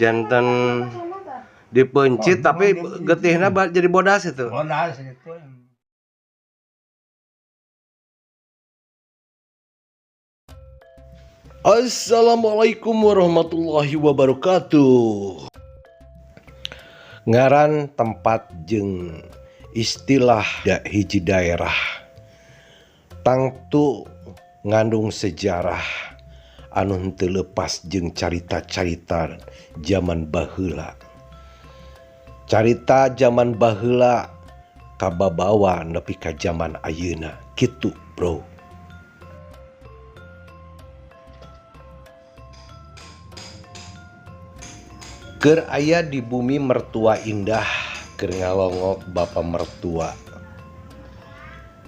jantan dipencit tapi getihna jadi bodas itu. Bodas gitu. Assalamualaikum warahmatullahi wabarakatuh. Ngaran tempat jeung istilah hiji daerah tangtu ngandung sejarah anu henteu leupas jeung carita-carita zaman baheula. Carita zaman baheula kababawa nepi ka zaman ayeuna kitu, bro. Keur aya di bumi mertua indah, keur ngalongok bapa mertua.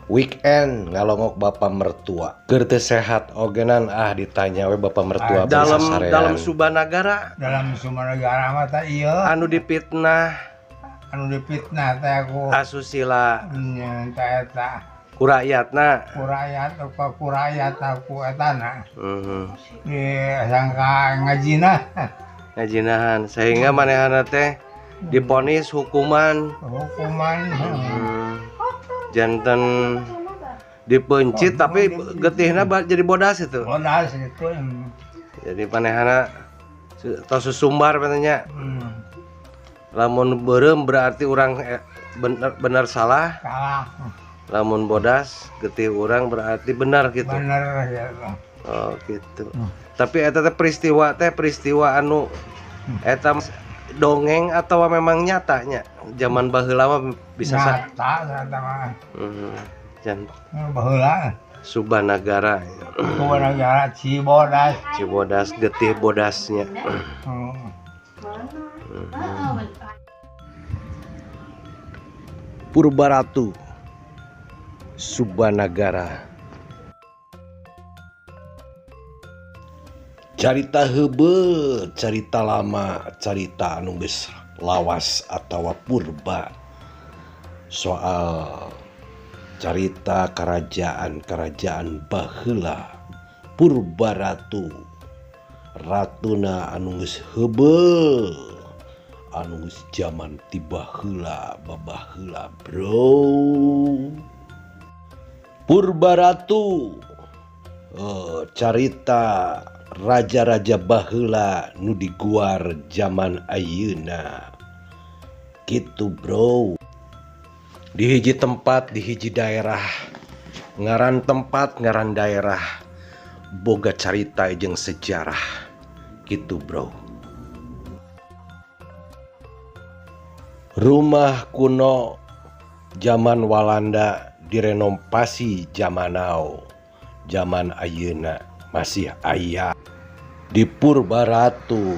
Weekend ngalongok bapa mertua. Keur teu sehat ogenan ditanya we bapa mertua dalam Subanagara. Dalam Subanagara mah teh ieu Anu dipitnah teh aku asusila teh eta kurakyatna. Kurayat aku etana. Sangka ngajinahan Sehingga manehana teh diponis hukuman jantan dipencit tapi getihna jadi bodas itu. Bodas gitu. Jadi manehana tos susumbar katanya. Lamun beureum berarti urang bener salah. Lamun bodas getih urang berarti benar gitu. Bener ya. Oh gitu. Tapi eta teh peristiwa anu eta dongeng atau memang nyatanya zaman baheula mah bisa nyata mah. Baheula Subanagara. Subanagara Cibodas getih bodasnya. Purbaratu Subanagara. Carita heubeut, carita lama, carita anu geus lawas atawa purba. Soal carita kerajaan baheula Purbaratu. Ratuna anu geus heubeul, anu geus zaman ti baheula babaheula, bro. Purbaratu carita raja-raja baheula nu diguar zaman ayeuna kitu, bro. Di hiji tempat, di hiji daerah, ngaran tempat ngaran daerah boga carita jeung sejarah kitu, bro. Rumah kuno zaman Walanda direnovasi zaman now, zaman ayeuna masih aya di Purbaratu.